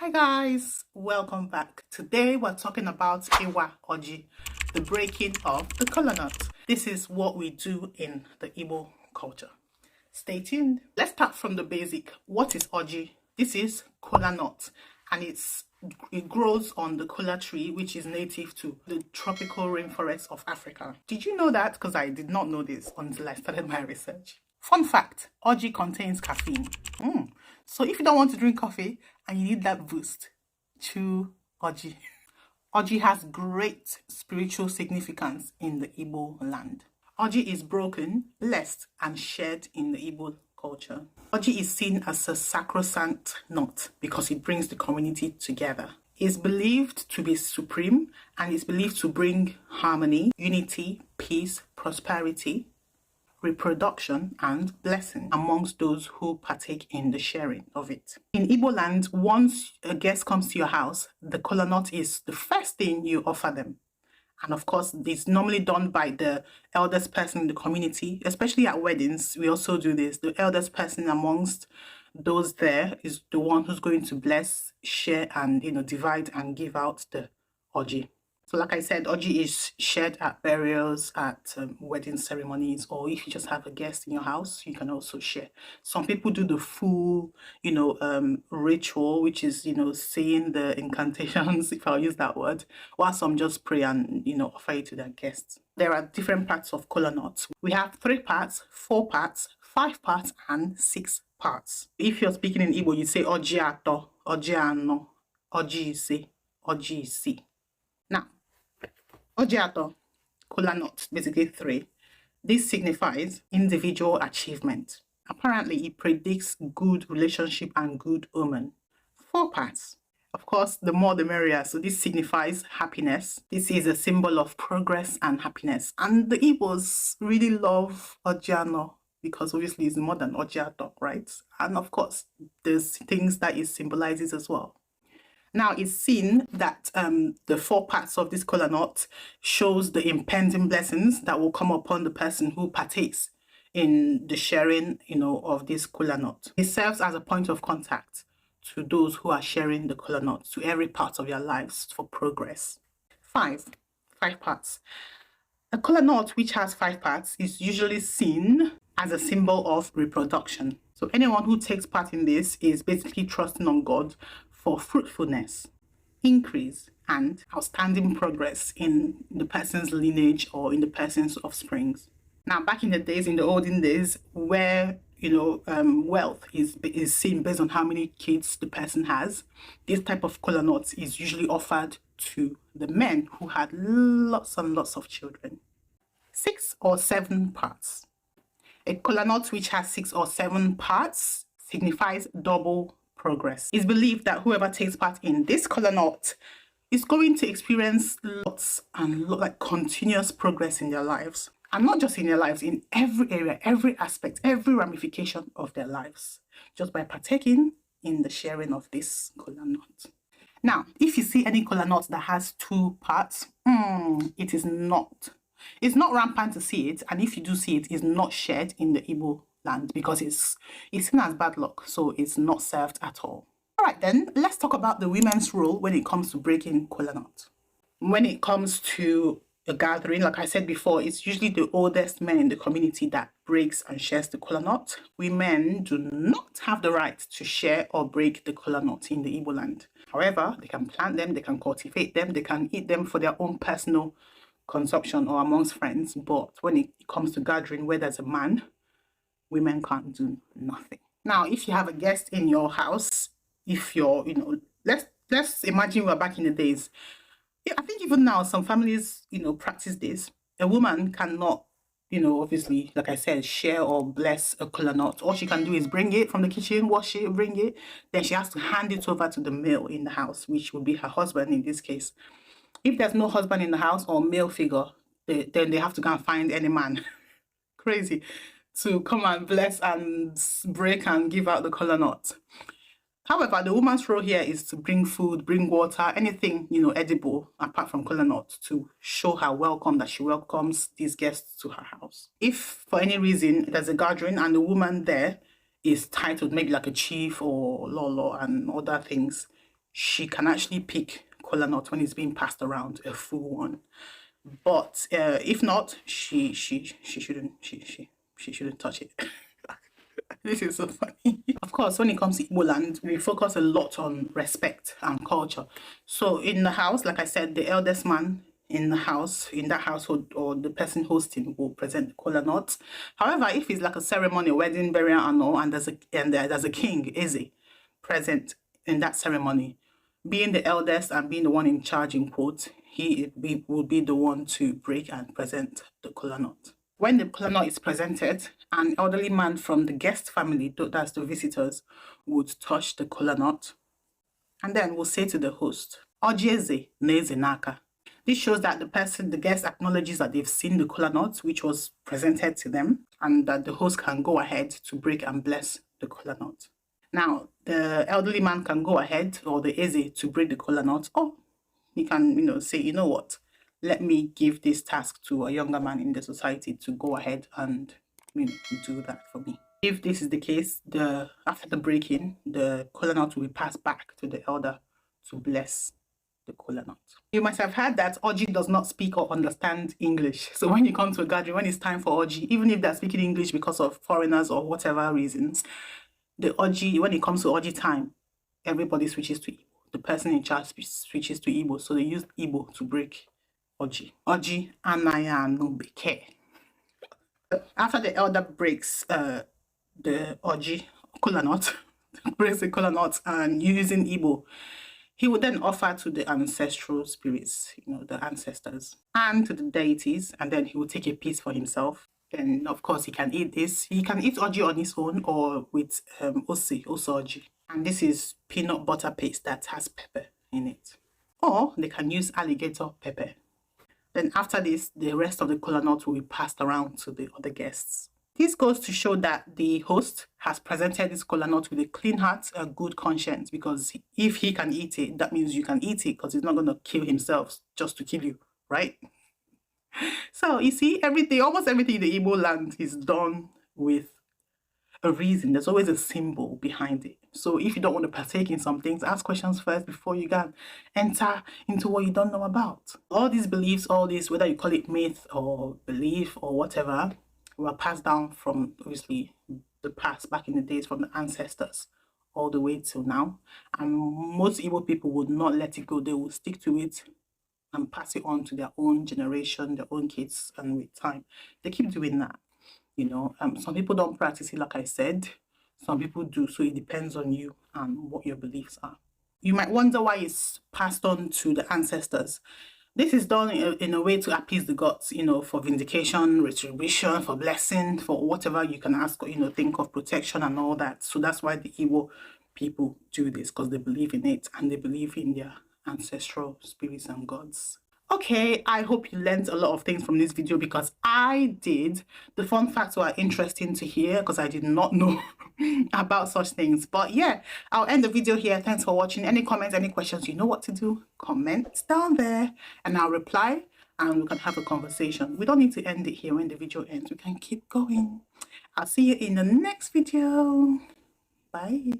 Hi guys, welcome back. Today we're talking about Iwa Oji, the breaking of the Kola nut. This is what we do in the Igbo culture. Stay tuned. Let's start from the basic. What is Oji? This is Kola nut, and it grows on the Kola tree, which is native to the tropical rainforest of Africa. Did you know that? Because I did not know this until I started my research. Fun fact, Oji contains caffeine. So if you don't want to drink coffee and you need that boost, chew Oji. Oji has great spiritual significance in the Igbo land. Oji is broken, blessed, and shared in the Igbo culture. Oji is seen as a sacrosanct nut because it brings the community together. It's believed to be supreme and is believed to bring harmony, unity, peace, prosperity, reproduction, and blessing amongst those who partake in the sharing of it. In Igbo land, once a guest comes to your house, the kola nut is the first thing you offer them. And of course, it's normally done by the eldest person in the community, especially at weddings. We also do this. The eldest person amongst those there is the one who's going to bless, share, and divide and give out the oji. So like I said, oji is shared at burials, at wedding ceremonies, or if you just have a guest in your house, you can also share. Some people do the full, ritual, which is, saying the incantations, if I'll use that word, while some just pray and, offer it to their guests. There are different parts of kola nuts. We have 3 parts, 4 parts, 5 parts, and 6 parts. If you're speaking in Igbo, you say oji ato, oji ano, oji ise, oji isi. Now, Ojiato, kola nut, basically 3. This signifies individual achievement. Apparently, it predicts good relationship and good omen. 4 parts. Of course, the more the merrier. So this signifies happiness. This is a symbol of progress and happiness. And the Igbos really love Ojiano because obviously it's more than Ojiato, right? And of course, there's things that it symbolizes as well. Now it's seen that the 4 parts of this kola nut shows the impending blessings that will come upon the person who partakes in the sharing, of this kola nut. It serves as a point of contact to those who are sharing the kola nut, to every part of their lives for progress. 5 parts. A kola nut which has 5 parts is usually seen as a symbol of reproduction. So anyone who takes part in this is basically trusting on God for fruitfulness, increase, and outstanding progress in the person's lineage or in the person's offsprings. Now, back in the days, in the olden days, where wealth is seen based on how many kids the person has, this type of kola nut is usually offered to the men who had lots and lots of children. 6 or 7 parts. A kola nut which has 6 or 7 parts signifies double progress. It's believed that whoever takes part in this kola nut is going to experience lots and continuous progress in their lives. And not just in their lives, in every area, every aspect, every ramification of their lives, just by partaking in the sharing of this kola nut. Now, if you see any kola nut that has 2 parts, it's not rampant to see it, and if you do see it, it's not shared in the Igbo land because it's seen as bad luck, so it's not served at all. All right, then let's talk about the women's role when it comes to breaking kola nut. When it comes to a gathering, like I said before, it's usually the oldest men in the community that breaks and shares the kola nut. Women do not have the right to share or break the kola nut in the Igbo land. However, they can plant them, they can cultivate them, they can eat them for their own personal consumption or amongst friends. But when it comes to gathering where there's a man, women can't do nothing. Now, if you have a guest in your house, if you're, let's imagine we're back in the days. Yeah, I think even now some families, practice this. A woman cannot, obviously, like I said, share or bless a kola nut. All she can do is bring it from the kitchen, wash it, bring it. Then she has to hand it over to the male in the house, which would be her husband in this case. If there's no husband in the house or male figure, then they have to go and find any man. Crazy. To come and bless and break and give out the kola nut. However, the woman's role here is to bring food, bring water, anything, edible apart from kola nut to show her welcome, that she welcomes these guests to her house. If for any reason there's a gathering and the woman there is titled maybe like a chief or lolo and other things, she can actually pick kola nut when it's being passed around, a full one. But if not, she shouldn't touch it. This is so funny. Of course, when it comes to Igbo land, we focus a lot on respect and culture. So in the house, like I said, the eldest man in the house, in that household, or the person hosting will present the kola nut. However, if it's like a ceremony, a wedding, burial, and all, and there's a king, Eze, present in that ceremony, being the eldest and being the one in charge, in quotes, he will be the one to break and present the kola nut. When the kola nut is presented, an elderly man from the guest family, that's the visitors, would touch the kola nut and then will say to the host, Ojieze neze naka. This shows that the guest acknowledges that they've seen the kola nut, which was presented to them, and that the host can go ahead to break and bless the kola nut. Now, the elderly man can go ahead, or the Eze, to break the kola nut, or he can, say, you know what, let me give this task to a younger man in the society to go ahead and, do that for me. If this is the case, after the breaking, the kola nut will be passed back to the elder to bless the kola nut. You might have heard that Oji does not speak or understand English. So when you come to a gathering, when it's time for Oji, even if they're speaking English because of foreigners or whatever reasons, the Oji, when it comes to Oji time, everybody switches to Igbo. The person in charge switches to Igbo. So they use Igbo to break Oji. Oji anaya no beke. After the elder breaks the Oji kola nut, breaks the kola nut and using Igbo, he would then offer to the ancestral spirits, the ancestors, and to the deities, and then he would take a piece for himself. And of course, he can eat this. He can eat Oji on his own or with ose Oji. And this is peanut butter paste that has pepper in it. Or they can use alligator pepper. Then after this, the rest of the kola nut will be passed around to the other guests. This goes to show that the host has presented this kola nut with a clean heart, a good conscience, because if he can eat it, that means you can eat it, because he's not going to kill himself just to kill you, right? So you see, almost everything in the Igbo land is done with a reason. There's always a symbol behind it. So if you don't want to partake in some things, ask questions first before you can enter into what you don't know about. All these beliefs, whether you call it myth or belief or whatever, were passed down from, obviously, the past, back in the days, from the ancestors all the way till now. And most Igbo people would not let it go. They will stick to it and pass it on to their own generation, their own kids, and with time, they keep doing that. Some people don't practice it, like I said. Some people do, so it depends on you and what your beliefs are. You might wonder why it's passed on to the ancestors. This is done in a way to appease the gods, for vindication, retribution, for blessing, for whatever you can ask, think of protection and all that. So that's why the Igbo people do this, because they believe in it and they believe in their ancestral spirits and gods. Okay, I hope you learned a lot of things from this video, because I did. The fun facts were interesting to hear because I did not know about such things. But yeah, I'll end the video here. Thanks for watching. Any comments, any questions, you know what to do. Comment down there and I'll reply and we can have a conversation. We don't need to end it here. When the video ends, we can keep going. I'll see you in the next video. Bye.